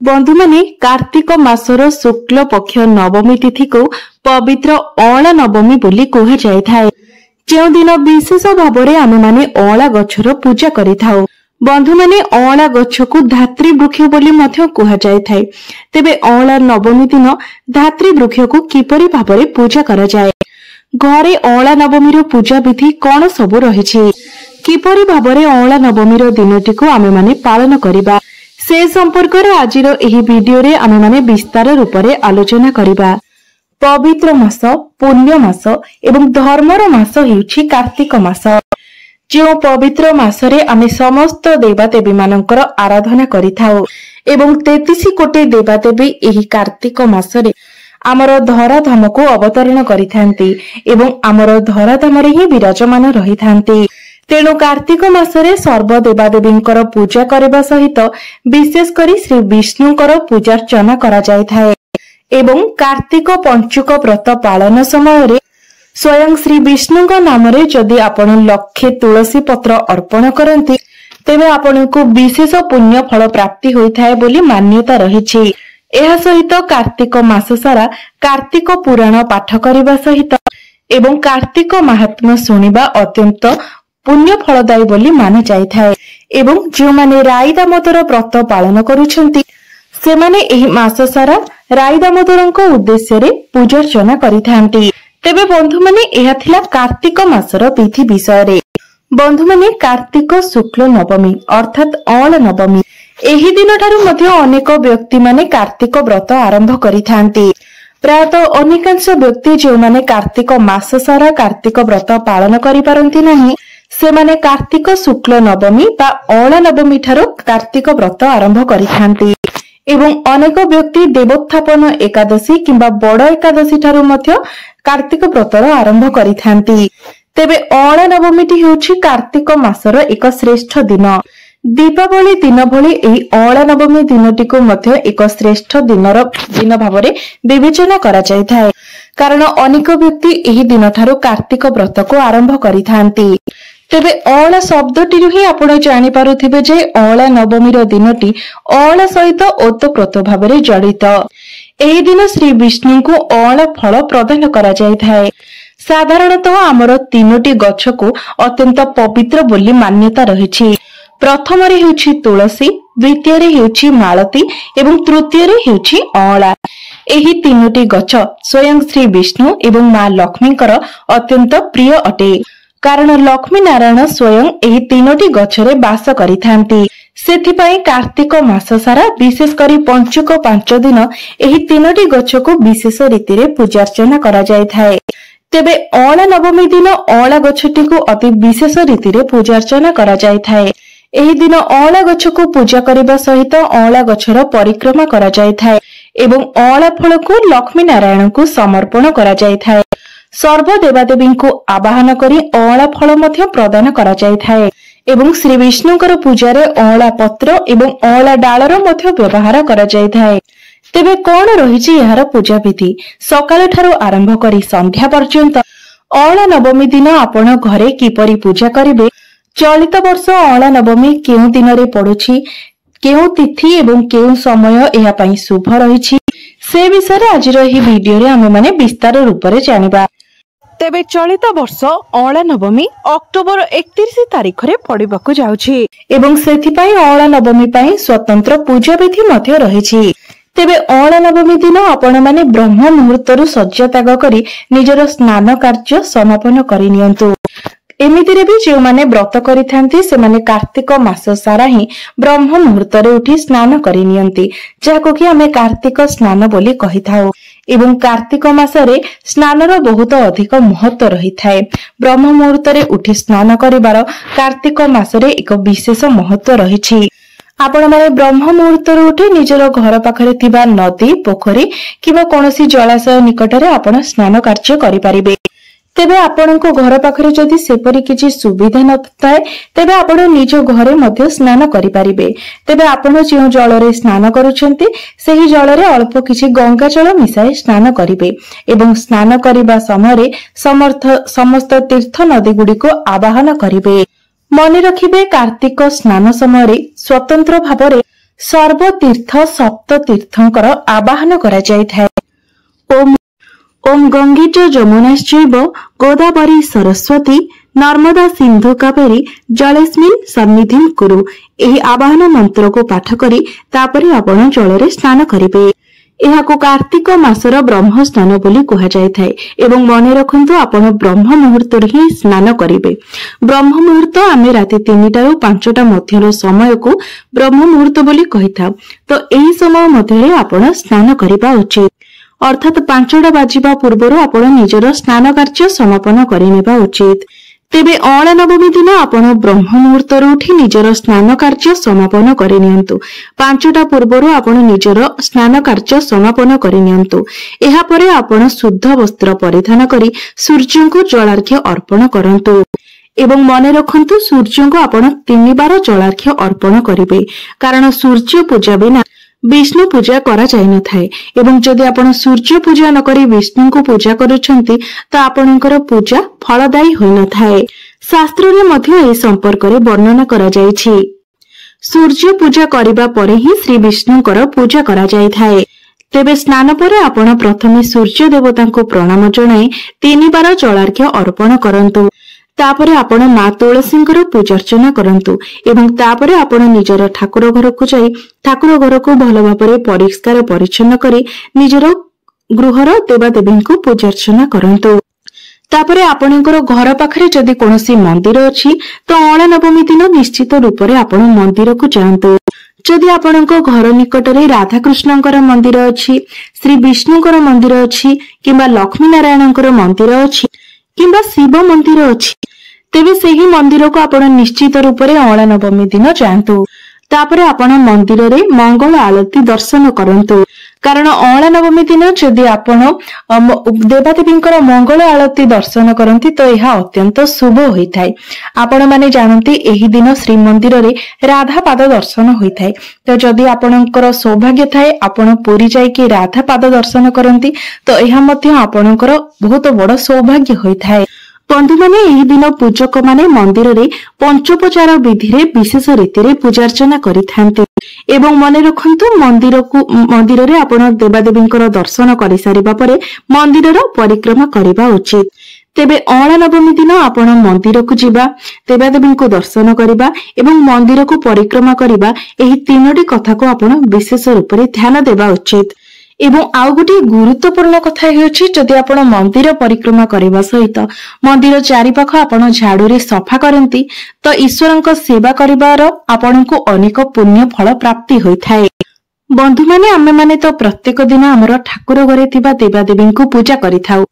बंधु माने कार्तिक मासर शुक्ल पक्ष नवमी तिथि को पवित्र अला नवमी बोली कह जाए। जो दिन विशेष भाव में आम मैंने अला गछर पूजा करिथाउ। बंधु माने अला गछ को धात्री वृक्ष बोली मध्य कह जाए। तेबे अला नवमी दिन धात्री वृक्ष को किपरि भाव में पूजा करा जाए, घरे अला नवमी पूजा विधि कौन सब रही, किपरि भाव में अला नवमी दिनटी को आम मैंने पालन करिबा, से संपर्क में आज वीडियो रे आम मैंने विस्तार रूप से आलोचना करिबा। पवित्र मास, पुण्य मास एवं धर्मर मास हेउछि कार्तिक मास। जो पवित्र मासरे आमे समस्त देवादेवी मानकर आराधना करिथाउ एवं 33 कोटी देवादेवी एही कार्तिक मासरे आमर धराधाम को अवतरण करिथांती एवं आमर धराधाम रे ही विराजमान रहिथांती। तेणु कार्तिक मासरे सर्व देवादेवींकर पूजा करबा सहित विशेष करी श्री विष्णुकर पूजार्चना करा जायथाय एवं कार्तिक पंचुक व्रत पालन समय रे स्वयं श्री विष्णु नाम रे जदि आपण लक्षे तुलसी पत्र अर्पण करती तेबे आपण को विशेष पुण्य फल प्राप्ति होइथाय बोली मान्यता रहिछि। एहा सहित कार्तिक मास सारा कार्तिक पुराण पाठ करबा सहित एवं कार्तिक महात्म्य सुनिबा अत्यंत पुण्य फलदायी बोली माना जायथाय एवं जो माने राई दामोदर व्रत पालन करूछंती सेमाने एही मास सारा राई दामोदरଙ୍କ उद्देश्य रे पूजार्चना करिथांती। तेबे बंधु माने एहा थिला कार्तिक मासर विधि विषय रे। बंधु माने कार्तिक शुक्ल नवमी अर्थात अला नवमी एही दिन ठारू मध्ये अनेक व्यक्ति माने कार्तिक व्रत आरंभ करिथांती। प्रायतः अनेकांश व्यक्ति जो माने कार्तिक मास सारा कार्तिक व्रत पालन करि पारंती नाही सेमाने कार्तिक शुक्ल नवमी बा अला नवमी ठारू कार्तिक व्रत आरंभ करिथांती एवं अनेक व्यक्ति देवोत्थापन एकादशी किंबा बड़ एकादशी ठारू मध्य कार्तिक व्रतर आरंभ करिथांती। तेबे अला नवमीटी हेउछि कार्तिक मासर एक श्रेष्ठ दिन। दीपावली दिन भली एही अला नवमी दिनटी को मध्य एक श्रेष्ठ दिन भावरे विवेचना करा जायथाय, कारण अनेक व्यक्ति एही दिन ठारू कार्तिक व्रत को आरंभ करिथांती। तेबे अला शब्दटी ही आपण जानि पारुथिबे जे अला नवमीर दिनटी अला सहित ओतप्रोत भावरे जड़ित। एही दिन श्री विष्णु को अला फल प्रदान करा जायथाय। साधारणतः आमर तीनोटी गछ को अत्यंत पवित्र बोली मान्यता रहिछि। प्रथम रे हेउछि तुलसी, द्वितीय रे हेउछि मालती एवं तृतीय रे हेउछि अला। एही तीनोटी गछ स्वयं श्री विष्णु एवं मां लक्ष्मीकर अत्यंत प्रिय अटे, कारण लक्ष्मी नारायण स्वयं एही तीनोटी गछरे बास करिथांती। सेथिपाई कार्तिक मास सारा विशेष करी पंचुक 5 दिन एही तीनोटी गछ को विशेष रीति रे पूजार्चना करा जायथाय। तेबे अला नवमी दिन अला गछटी को अति विशेष रीति रे पूजार्चना करा जायथाय। एही दिन अला गछ को पूजा करबा सहित अला गछर परिक्रमा करा जायथाय एवं अला फल को लक्ष्मी नारायण को समर्पण करा जायथाय। सर्व देवादेवी को आवाहन करी अला फल मध्य प्रदान करा जायथाय एवं श्री विष्णुकर पूजा रे अला पत्र एवं अला डालर मध्य व्यवहार करा जायथाय। तेबे कोन रहिछि यार पूजा विधि? सकाळ ठारू आरंभ करी संध्या पर्यंत अला नवमी दिन आपण घरे किपरि पूजा करिवे, चलित वर्ष अला नवमी केउ दिन रे पडुछि, केउ तिथि एवं केउ समय एहा पई शुभ रहिछि, से विषय रे आज रो ही वीडियो रे हम माने विस्तार रूप रे जानिबा। तेबे चलित वर्ष अला नवमी अक्टोबर 31 तारिख रे पड़िबाकु जाउछि एवं सेथिपाई अला नवमी पई स्वतंत्र पूजा विधि मध्य रहिछि। तेबे अला नवमी दिन आपण माने ब्रह्म मुहूर्तरु सज्ज त्याग करी निजर स्नान कार्य समापन करि नियंतु। एमितिरे भी जो माने व्रत करिथांती से माने कार्तिक मास सारा ही ब्रह्म मुहूर्त रे उठी स्नान करि नियंती, जाको कि हमें कार्तिक स्नान बोली कहिथाउ एवं कार्तिक मासरे स्नानर बहुत अधिक महत्व रही थाए। ब्रह्म मुहूर्त रे उठी स्नान करिवार कार्तिक मासरे एक विशेष महत्व रहिछि। आपण माने ब्रह्म मुहूर्त रे उठी निजर घर पाखरे थिबा नदी, पोखरी किबा कोनोसी जलाशय निकटरे आपण स्नान कार्य करि परिबे। तेबे आपणको घर पाखरे जदि सेपरि किछि सुविधा नथाय तेबे आपण निज घरे मध्ये स्नान करि परिबे। तेबे आपण जे जल रे स्नान करूछंती सेही जल रे अल्प किछि गंगा जल मिसाई स्नान करिवे एवं स्नान करिबा समय रे समस्त तीर्थ नदी गुडी को आवाहन करिवे। मने रखिबे कार्तिक स्नान समय रे स्वतंत्र भाबरे सर्वतीर्थ सप्ततीर्थंकर आवाहन करा जायथाय। ओम ओम गंगेच जमुनाश्चैव गोदावरी सरस्वती नर्मदा सिंधु कावेरी जलेस्मिन् सन्निधिं कुरु। एही आवाहन मंत्र को पाठ करी तापरे आपण जलरे स्नान करिवे। एहाको कार्तिक मासर ब्रह्म स्नान बोली कहा जायथाय एवं मने रखंतु आपण ब्रह्म मुहूर्त ही स्नान करिवे। ब्रह्म मुहूर्त आमे राति 3टा ରୁ 5टा मध्यर समय को ब्रह्म मुहूर्त बोली कहिथाउ। तो एही समय मध्ये आपण स्नान करिबा उचित, अर्थात 5टा बाजिबा पूर्वरु आपण निजर स्नान कार्य समापन करिनेबा उचित। तेबे अळा नवमी दिन आपण ब्रह्म मुहूर्त उठी निजर स्नान कार्य समापन करिनियंतु। 5टा पूर्वरु आपण निजर स्नान कार्य समापन करिनियंतु। एहा परे आपण शुद्ध वस्त्र परिधान करी सूर्य को जलार्घ्य अर्पण करंतु एवं मने रखंतु सूर्य को आपण 3 बार जलार्घ्य अर्पण करिवे, कारण सूर्य पूजा बिना विष्णु पूजा करा जाय न थाए। एवं जदि आपण सूर्य पूजा न करी विष्णु को पूजा करूछंती तो आपणकर पूजा फलदायी होई न थाए। शास्त्र रे मध्ये ए संपर्क रे वर्णना करा जायछि। सूर्य पूजा करिबा परे ही श्री विष्णुकर पूजा करा जाय थाए। तेबे स्नान परे आपण प्रथमे सूर्य देवता को प्रणाम जणाई 3 बार जलार्घ्य अर्पण करंतु। तापरे आपण मां तुलसींकर पूजार्चना करंतु एवं तापरे आपण निजर ठाकुर घर को जाई ठाकुर घर को भल भाबरे परिष्कार परिच्छन्न करी निजर गृहर देवादेवी को पूजार्चना करंतु। तापरे आपणकर घर पाखरे जदि कोनोसी मंदिर अछि तो अळा नवमी दिन निश्चित रूप रे आपण मंदिर को जांतु। जदि आपणक घर निकटरे राधा कृष्णंकर मंदिर अछि, श्री विष्णुकर मंदिर अछि किबा लक्ष्मी नारायणंकर मंदिर अछि किबा शिव मंदिर अछि, तेबे सेही मंदिर को आपण निश्चित रूप रे अळा नवमी दिन जांतु। तापरे आपण मंदिर रे मंगल आलती दर्शन करंतु, कारण अळा नवमी दिन जदि आपण देवादेवींकर मंगल आलती दर्शन करंती तो यह अत्यंत शुभ होइथाय। आपण माने जानंती एही दिन श्री मंदिर रे राधा पाद दर्शन होइथाय। तो जदि आपणकर सौभाग्य थाए आपण पुरी जाई कि राधा पाद दर्शन करंती तो यह मध्य आपणकर बहुत बड़ सौभाग्य होइथाय। बंधु माने एही दिन पूजक माने मंदिर रे पंचोपचार विधि रे विशेष रीति रे पूजार्चना करिथांती एवं मने रखंतु मंदिर रे आपण देवादेवींकर दर्शन करि सारिबा परे मंदिर रो परिक्रमा करिबा उचित। तेबे अळा नवमी दिन आपण मंदिर को जिबा, देवादेवी को दर्शन करिबा एवं मंदिर को परिक्रमा करिबा, एही तीनोटी कथा को आपण विशेष रूप रे ध्यान देबा उचित। एवं आउ गोटे गुरुत्वपूर्ण कथा हेउछि जदि आपण मंदिर परिक्रमा करिबा सहित मंदिर चारिपाख आपण झाड़ू रे सफा करंती तो ईश्वरक सेवा करिवार आपणको अनेक पुण्य फल प्राप्ति होइथाय। बंधु माने आमे माने तो प्रत्येक दिन हमर ठाकुर घरे थिबा देवादेवी को पूजा करिथाउ।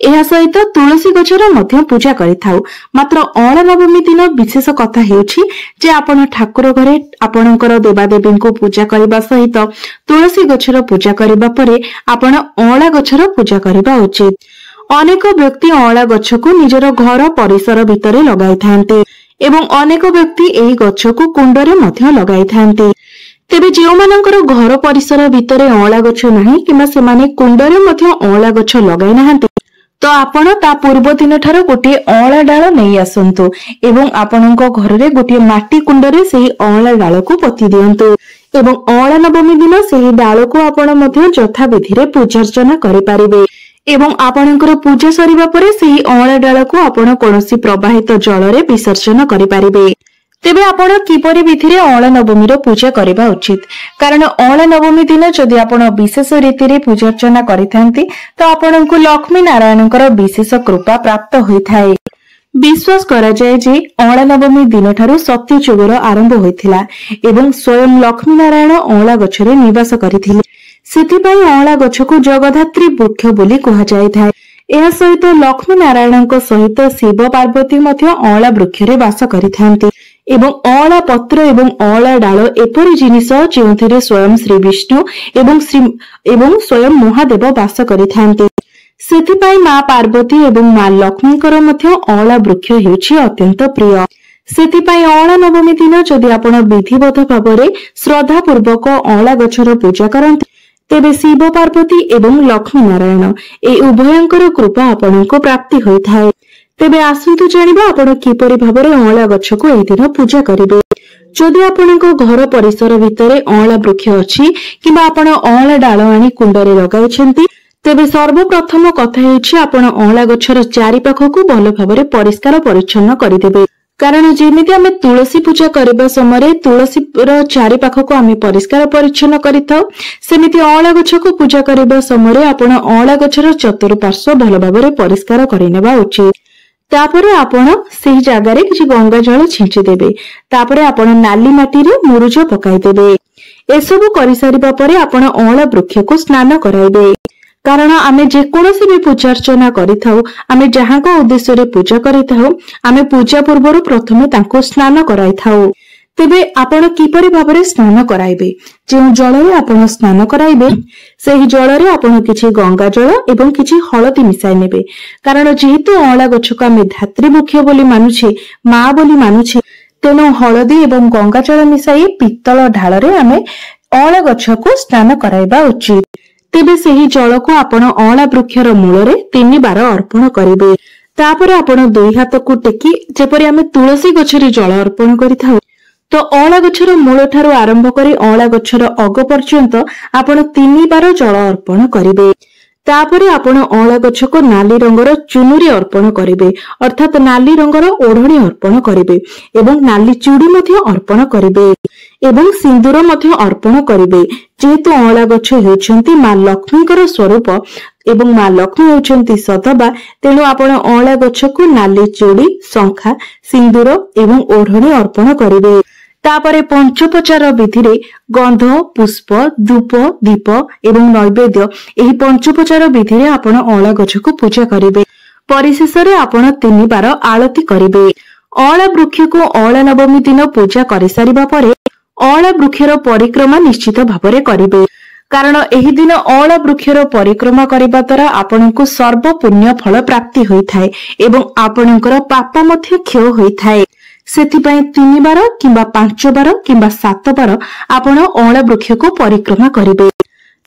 एहा सहित तुलसी गछर मध्य पूजा करिथाउ। मात्र अळा नवमी दिन विशेष कथा हेउछि जे आपण ठाकुर घरे आपणकर देवादेवी को पूजा करिबा सहित तुलसी गछर पूजा करिबा परे आपण अळा गछर पूजा करिबा उचित। अनेक व्यक्ति अळा गछ को निजर घर परिसर भितरे लगाई थांते एवं अनेक व्यक्ति एही गछ को कुंडरे मध्य लगाई थांते। तेबे जेउमानकर घर परिसर भितरे अळा गछ नाही किमा सेमाने कुंडरे मध्य अळा गछ लगाई नाहांते तो आपण ता पूर्व दिन ठार गोटे अळा डाल नहीं आसंतु एवं आपणको घर रे गोटे माटी कुंडरे सेही अळा डाल को पति दियंतु एवं अळा नवमी दिन सेही डाल को आपण मध्य यथा विधि रे पूजार्चना करि पारिबे एवं आपणकर पूजा सरिबा परे सेही अळा डाल को आपण कोनोसी प्रवाहित जल रे विसर्जन करि पारिबे। तेबे आपण किपरि विधि रे अळा नवमी रो पूजा करिबा उचित, कारण अळा नवमी दिन जदि आपण विशेष रीति रे पूजार्चना करिथांती तो आपणको लक्ष्मी नारायणकर विशेष कृपा प्राप्त होइथाय। विश्वास करा जाय जे अळा नवमी दिन ठारू सत्य युगर आरंभ होइथिला एवं स्वयं लक्ष्मी नारायण अळा गछरे निवास करिथिले। सेथिपई अळा गछको जगधात्री वृक्ष बोली कहा जायथाय। एहा सहित लक्ष्मी नारायणक सहित शिव पार्वती मध्य अळा वृक्षरे वास करिथांती एवं अळा पत्र एवं अळा डाल एपरि जिनिस जेउथिरे स्वयं श्री विष्णु एवं स्वयं महादेव वास करिथांती। सेथिपई मां पार्वती एवं मां लक्ष्मीकर मध्य अळा वृक्ष हेउछि अत्यंत प्रिय। सेथिपई अळा नवमी दिन जदि आपण विधिवत भाबरे श्रद्धा पूर्वक अळा गछर पूजा करंती तेबे शिव पार्वती एवं लक्ष्मी नारायण ए उभयंकर कृपा आपणको प्राप्ति होइथाय। तेबे आसंतु जानिबा आपण किपरि भाबरे अळा गछको एही दिन पूजा करिवे। जदि आपणको घर परिसर भितरे अँला वृक्ष अछि किबा आपण अँला डाल आनी कुंडरे लगाइछन्ती तेबे सर्वप्रथम कथा हेछि आपण अँला गछर चारि पाखकु भल भाबरे परिष्कार परिच्छन्न करिदेबे। कारण जेमिति आमे तुलसी पूजा करबा समय तुलसी चारि पाखकु आमे परिष्कार परिच्छन्न करिथाउ सेमिति अँला गछको पूजा करबा समय आपण अँला गछर चतुर्पार्श्व भल भाबरे परिष्कार करिनेबा उचित। तापरे आपण सेही जागारे किछि गंगा जल छिंची देबे। तापरे आपण नाली माटी रे मुरुज पकाई देबे। एसबु करि सारिबा परे आपण अँला वृक्ष को स्नान कराइबे। कारण आमे जे कोनोसी भी पूजा अर्चना करिथाउ आमे जहाको उद्देश्य रे पूजा करिथाउ आमे पूजा पूर्वरु प्रथमे तांको स्नान कराइथाउ। तेबे आपण किपरि भाबरे स्नान कराइबे जे जल रे आपण स्नान कराइबे सेही जल रे आपण किछि गंगा जल एवं किछि हळदी मिसाइ नेबे। कारण जेहेतु अँला गछको आमे धात्री वृक्ष बोली मानुछे मा बोली मानुछे तेनो हळदी एवं गंगा जल मिसाई पित्तल ढाल रे आमे अँला गछको स्नान कराइबा उचित। तेबे सेही जल को आपण अँला वृक्षर मूल रे 3 बार अर्पण करिबे। तापरे आपण दुई हाथ को टेकी जेपरि आमे तुलसी गछरे जल अर्पण करिथाउ तो अँला गछर मूल ठारू आरंभ करी अँला गछर अग पर्यंत आपण 3 बार जल अर्पण करिबे। तापरे आपण अँला गछ को नाली रंगर चुनुरी अर्पण करिबे अर्थात नाली रंगर ओढ़णी अर्पण करिबे एवं नाली चूड़ी मध्य अर्पण करिबे एवं सिंदूर मध्य अर्पण करिबे। जेहेतु अँला गछ हेउछन्ती मां लक्ष्मीकर स्वरूप एवं मां लक्ष्मी हेउछन्ती सदबा तेणु आपण अँला गछ को नाली चूड़ी शंखा सिंदूर एवं ओढ़णी अर्पण करिबे। तापरे पंचोपचार विधि रे गंध पुष्प धूप दीप एवं नैवेद्य एही पंचोपचार विधि रे आपण अँला गछ को पूजा करिबे। परिशेष रे आपण 3 बार आरती करिबे। अँला वृक्ष को अँला नवमी दिन पूजा करि सारिबा परे अँला वृक्षर परिक्रमा निश्चित भाबरे करिबे। कारण एही दिन अँला वृक्षर परिक्रमा करिबा द्वारा आपनकु सर्व पुण्य फल प्राप्ति होइथाय एवं आपनकर पाप मध्य क्षय होइथाय। सेथिपाई 3 बार किंबा 5 बार किंबा 7 बार आपण अँला वृक्ष को परिक्रमा करिबे।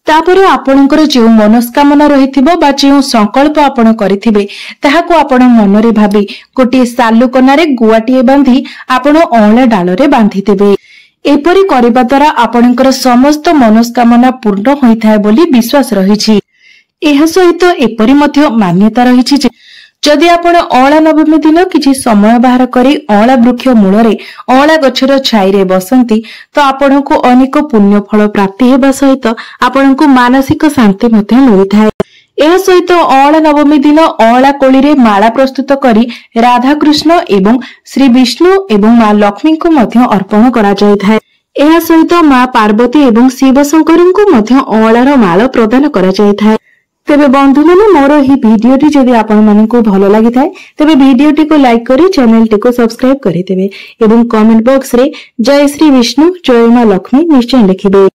तापरे आपणकर जे मनस्कामना रहिथिबो बा जे संकल्प आपण करिथिबे ताहाको आपण मनरे भाबी गोटे सालु कनारे गुआटीए बांधी आपण अँला डाल रे बांधी देबे। एपरि करिबा द्वारा आपणकर समस्त मनस्कामना पूर्ण होइथाय बोली विश्वास रहिछि। एहा सहित एपरि मध्य मान्यता रहिछि जे जदि आपण अँला नवमी दिन किछि समय बाहर करी अँला वृक्ष मूलरे अँला गछर छाई रे बसंती तो आपणको अनेक पुण्य फल प्राप्ति हेबा सहित आपणको मानसिक शांति मध्य मिलिथाय। एहा सहित अँला नवमी दिन अँला कोली रे माला प्रस्तुत करी राधा कृष्ण एवं श्री विष्णु एवं मां लक्ष्मी को मध्य अर्पण करा जायथाय। एहा सहित मां पार्वती एवं शिव शंकर को मध्य अँलार माला प्रदान करा जायथाय। तेबे बंधु माने मोर ही भिडियोटी जदि आपण मानकु भलो लागि थाए तेबे भिडियोटी को लाइक करी चैनल टी को सब्सक्राइब करि देबे एवं कमेंट बॉक्स रे जय श्री विष्णु जय मां लक्ष्मी निश्चय लिखिबे।